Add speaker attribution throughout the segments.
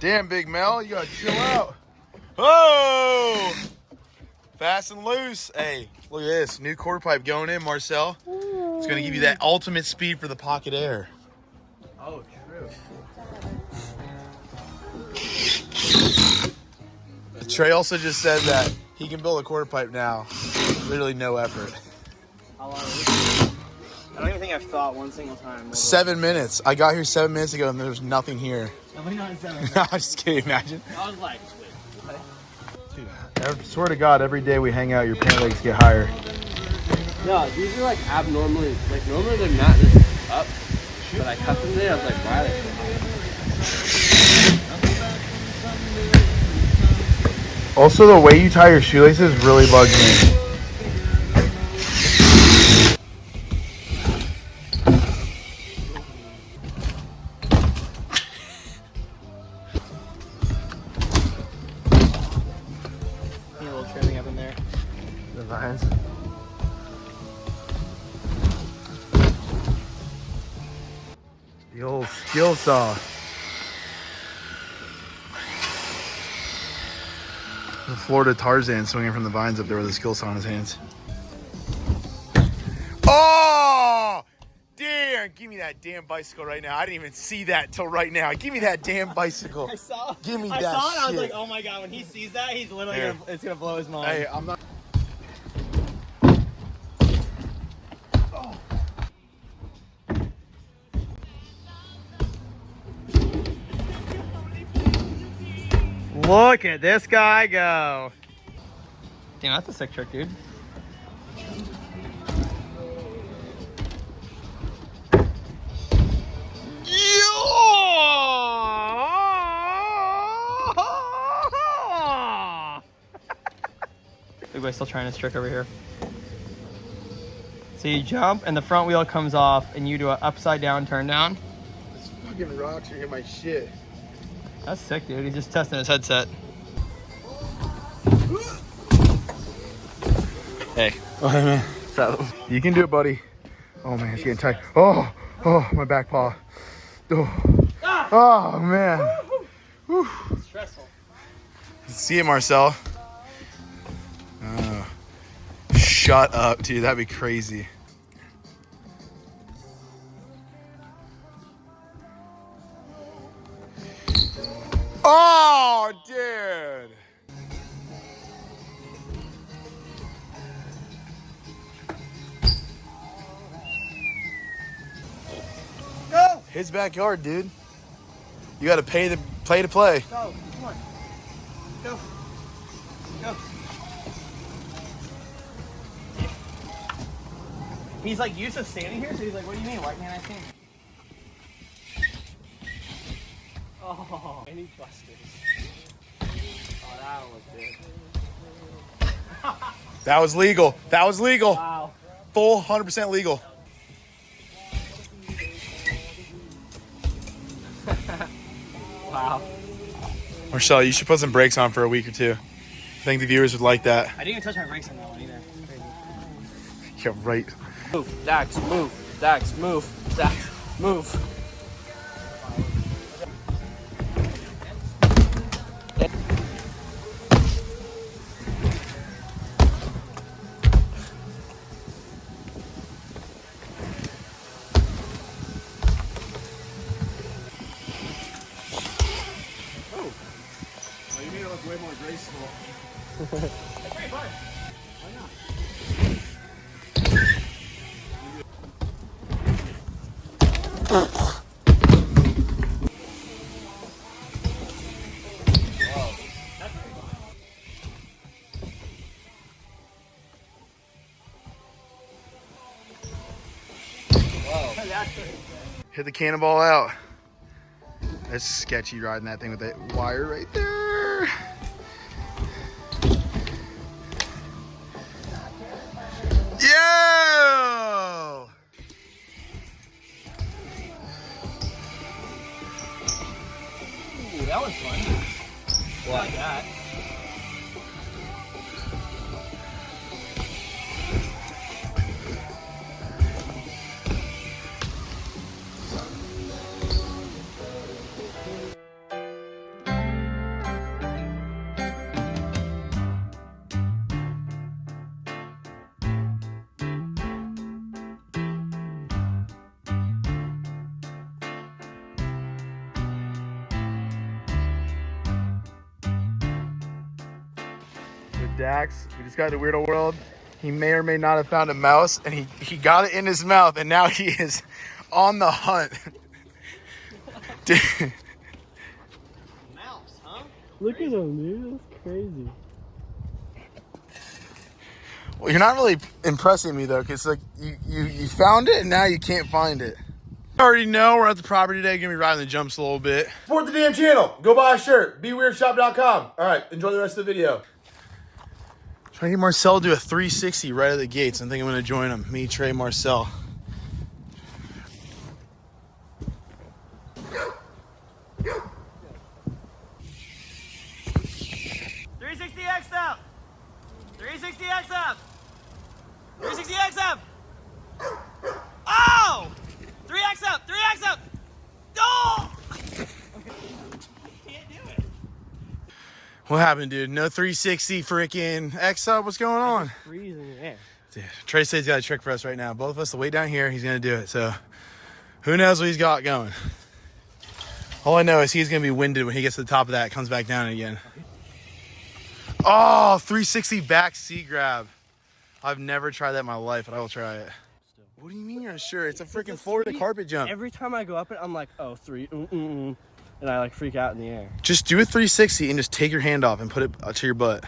Speaker 1: Damn, Big Mel, you gotta chill out. Oh! Fast and loose. Hey, look at this. New quarter pipe going in, Marcel. It's gonna give you that ultimate speed for the pocket air.
Speaker 2: Oh, true.
Speaker 1: Trey also just said that he can build a quarter pipe now. Literally no effort.
Speaker 2: How long is it? I don't even think I've thought one single time.
Speaker 1: 7 minutes. I got here 7 minutes ago and there's nothing here.
Speaker 2: Nobody not 7 minutes.
Speaker 1: I'm just kidding, imagine.
Speaker 2: I was like, wait, what?
Speaker 1: Dude, I swear to God, every day we hang out, your pant legs get higher.
Speaker 2: No, these are like abnormally, like normally they're not this up, but I cut them today, I was like, why are they so high?
Speaker 1: Also, the way you tie your shoelaces really bugs me.
Speaker 2: Need a little trimming up in there.
Speaker 1: The vines. The old skill saw. The Florida Tarzan swinging from the vines up there with a skill saw in his hands. Oh! Damn! Give me that damn bicycle right now. I didn't even see that till right now. Give me that damn bicycle.
Speaker 2: I saw.
Speaker 1: Give me
Speaker 2: I
Speaker 1: that
Speaker 2: saw it. I was
Speaker 1: shit.
Speaker 2: like, oh my god! When he sees that, he's literally
Speaker 1: Yeah.
Speaker 2: it's gonna blow his mind.
Speaker 1: Hey, I'm not.
Speaker 2: Look at this guy go! Damn, that's a sick trick, dude. Big boy still trying his trick over here. So you jump and the front wheel comes off and you do an upside down turn down.
Speaker 1: This fucking rocks are in my shit.
Speaker 2: That's sick, dude. He's just testing his headset. Hey.
Speaker 1: Oh, hey, man.
Speaker 2: What's up?
Speaker 1: You can do it, buddy. Oh, man, it's getting tight. Oh, my back paw. Oh, man. Whew.
Speaker 2: Stressful.
Speaker 1: See you, Marcel. Shut up, dude. That'd be crazy. Oh, dude.
Speaker 2: Go!
Speaker 1: His backyard, dude. You got to play to play.
Speaker 2: Go. Come on. Go. Go. He's like used to standing here, so he's like, what do you mean? Why can't I stand? Oh, and he busted. Oh, that was good.
Speaker 1: That was legal. That was legal.
Speaker 2: Wow.
Speaker 1: Full 100% legal.
Speaker 2: Wow.
Speaker 1: Marcel, you should put some brakes on for a week or two. I think the viewers would like that.
Speaker 2: I didn't even touch my brakes on that one either. Crazy.
Speaker 1: Yeah, right.
Speaker 2: Move, Dax, move, Dax, move, Dax, move.
Speaker 1: You made it look way more graceful.
Speaker 2: That's pretty fun. Why not?
Speaker 1: Hit the cannonball out. That's sketchy riding that thing with that wire right there. Yo!
Speaker 2: Ooh, that was fun. What? I like that.
Speaker 1: Jax. We just got to Weirdo World. He may or may not have found a mouse, and he got it in his mouth, and now he is on the hunt. Dude.
Speaker 2: Mouse, huh?
Speaker 3: Look at him, dude. That's crazy.
Speaker 1: Well, you're not really impressing me, though, because like you found it, and now you can't find it. I already know we're at the property today. Gonna be riding the jumps a little bit. Support the damn channel. Go buy a shirt. BeWeirdShop.com. All right, enjoy the rest of the video. Trying to get Marcel to do a 360 right at the gates. I think I'm gonna join him. Me, Trey, Marcel.
Speaker 2: X up! 360 X up! 360 X up! Oh! 3X up! 3X up! Oh! Can't do it.
Speaker 1: What happened, dude? No 360 freaking X up? What's going on?
Speaker 3: Freeze in the air.
Speaker 1: Dude, Trey says he's got a trick for us right now. Both of us, the way down here, he's gonna do it. So, who knows what he's got going? All I know is he's gonna be winded when he gets to the top of that, comes back down again. Oh, 360 back seat grab. I've never tried that in my life, but I will try it. What do you mean you're sure? It's a freaking Florida carpet jump.
Speaker 3: Every time I go up it, I'm like, oh, and I like freak out in the air.
Speaker 1: Just do a 360 and just take your hand off and put it to your butt.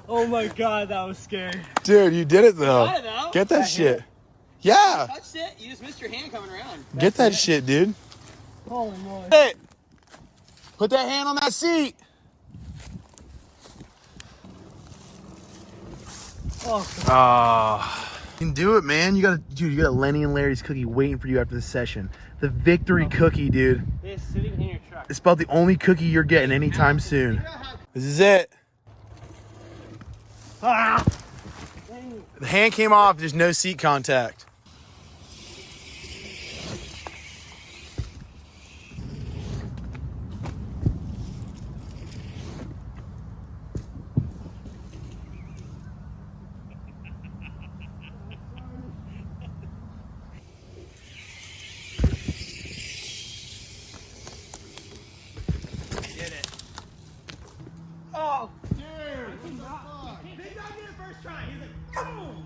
Speaker 3: Oh my god, that was scary.
Speaker 1: Dude, you did it though.
Speaker 2: Got it, though.
Speaker 1: Get that shit. Yeah.
Speaker 2: Touched it. You just missed your hand coming around.
Speaker 1: Get that shit, dude.
Speaker 3: Holy moly.
Speaker 1: Hey, put that hand on that seat.
Speaker 3: Oh.
Speaker 1: You can do it, man. You got a Lenny and Larry's cookie waiting for you after the session. The victory cookie, dude.
Speaker 3: It's sitting in your truck.
Speaker 1: It's about the only cookie you're getting anytime soon. This is it.
Speaker 3: Ah!
Speaker 1: The hand came off. There's no seat contact.
Speaker 2: Did it. Oh, dude. Big Dog did it first try. He's like, boom.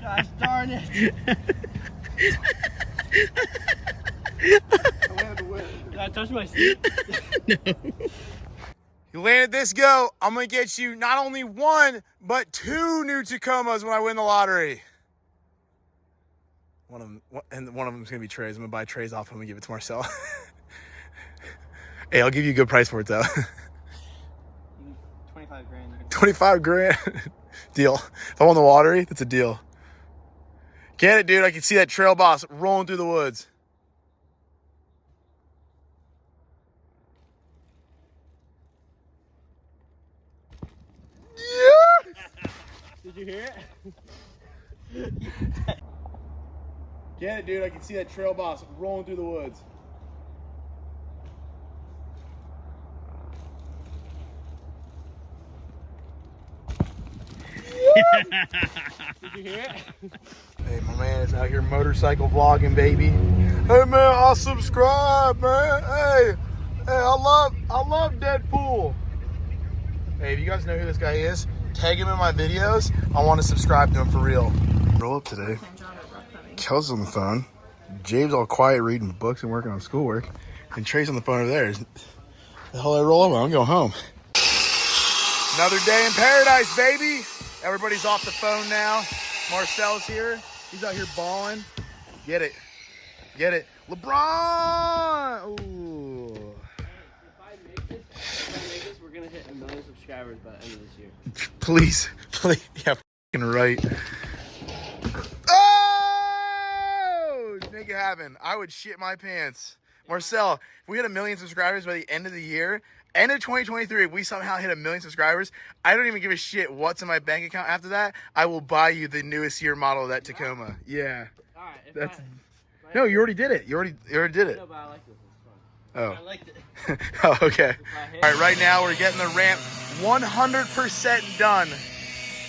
Speaker 3: Gosh darn it. Did I touch my seat?
Speaker 1: You landed this go. I'm going to get you not only one, but two new Tacomas when I win the lottery. One of them's going to be Trey's. I'm going to buy Trey's off him and give it to Marcel. Hey, I'll give you a good price for it, though.
Speaker 3: 25 grand.
Speaker 1: 25 grand. Deal. If I won the lottery, that's a deal. Get it, dude. I can see that trail boss rolling through the woods. Yeah!
Speaker 3: Did you hear it?
Speaker 1: Get it, dude. I can see that trail boss rolling through the woods.
Speaker 3: Did you hear it?
Speaker 1: Hey, my man is out here motorcycle vlogging, baby. Hey, man, I'll subscribe, man. Hey, I love Deadpool. Hey, if you guys know who this guy is, tag him in my videos. I want to subscribe to him for real. Roll up today. Kel's on the phone. James all quiet reading books and working on schoolwork. And Trey's on the phone over there. The hell I roll up on? I'm going home. Another day in paradise, baby. Everybody's off the phone now. Marcel's here. He's out here balling. Get it. Get it. LeBron! Ooh.
Speaker 3: If I make this, we're going to hit 1 million subscribers by the end of this year.
Speaker 1: Please. Yeah, fucking right. Oh! Make it happen. I would shit my pants. Marcel, if we hit 1 million subscribers by the end of the year, end of 2023, if we somehow hit 1 million subscribers, I don't even give a shit what's in my bank account after that. I will buy you the newest year model of that Tacoma. Yeah.
Speaker 3: All right. If
Speaker 1: That's
Speaker 3: I,
Speaker 1: no, you already did it. You already did it.
Speaker 3: No, but I like this. It's fun.
Speaker 1: Oh.
Speaker 2: I liked it.
Speaker 1: Oh, okay.
Speaker 3: If I hit,
Speaker 1: All right, right now we're getting the ramp 100% done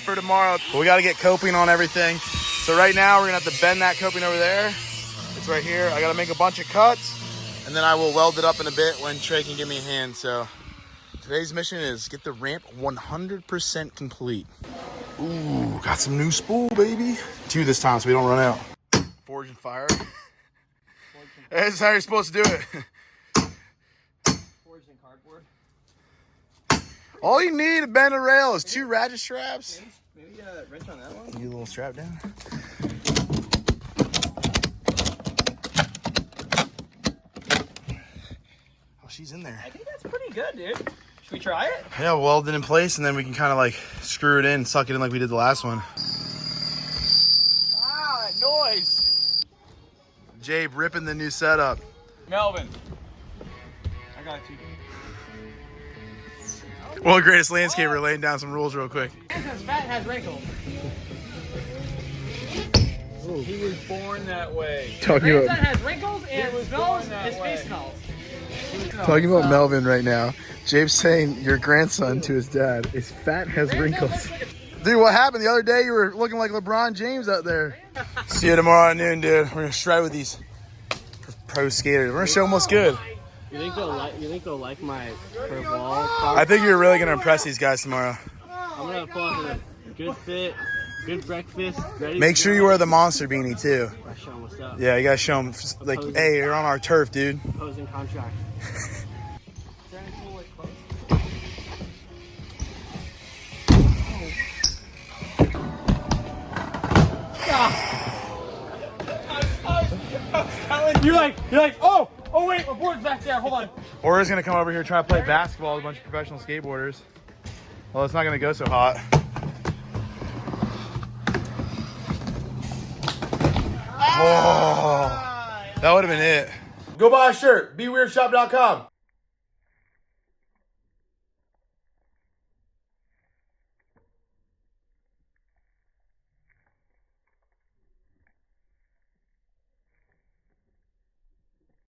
Speaker 1: for tomorrow. But we got to get coping on everything. So right now we're gonna have to bend that coping over there. It's right here. I got to make a bunch of cuts, and then I will weld it up in a bit when Trey can give me a hand. So today's mission is get the ramp 100% complete. Ooh, got some new spool, baby. 2 this time so we don't run out. Forge and fire. That's how you're supposed to do it.
Speaker 3: forged in cardboard.
Speaker 1: All you need to bend a rail is 2 ratchet straps.
Speaker 2: Maybe a wrench on that one?
Speaker 1: Need a little strap down. Oh, she's in there.
Speaker 2: I think that's pretty good, dude. Should we try it?
Speaker 1: Yeah, weld it in place, and then we can kind of like screw it in, suck it in like we did the last one.
Speaker 2: Ah, that noise.
Speaker 1: Jabe ripping the new setup.
Speaker 2: Melvin. I got you.
Speaker 1: Well, greatest landscaper laying down some rules real quick.
Speaker 3: Because fat has wrinkles.
Speaker 2: He was born that way.
Speaker 1: Talking
Speaker 3: Grandson has wrinkles and
Speaker 2: was
Speaker 3: smells.
Speaker 2: born that
Speaker 3: His
Speaker 2: way.
Speaker 3: face smells.
Speaker 1: Talking about Melvin right now. Jabe's saying your grandson to his dad is fat, has wrinkles. Dude, what happened the other day? You were looking like LeBron James out there. See you tomorrow at noon, dude. We're gonna shred with these pro skaters. We're gonna show them what's good.
Speaker 3: You think they'll like my curved wall?
Speaker 1: I think you're really gonna impress these guys tomorrow.
Speaker 3: I'm gonna pull out a good fit, good breakfast. Ready
Speaker 1: Make
Speaker 3: to
Speaker 1: sure
Speaker 3: go.
Speaker 1: you wear the monster beanie too.
Speaker 3: I show 'em what's up.
Speaker 1: Yeah, you gotta show them like, hey, you're on our turf, dude.
Speaker 3: Opposing contract. You're like, oh wait, my board's back there. Hold on.
Speaker 1: Or is gonna come over here try to play basketball with a bunch of professional skateboarders. Well, it's not gonna go so hot. Oh, that would have been it. Go buy a shirt. BeWeirdShop.com.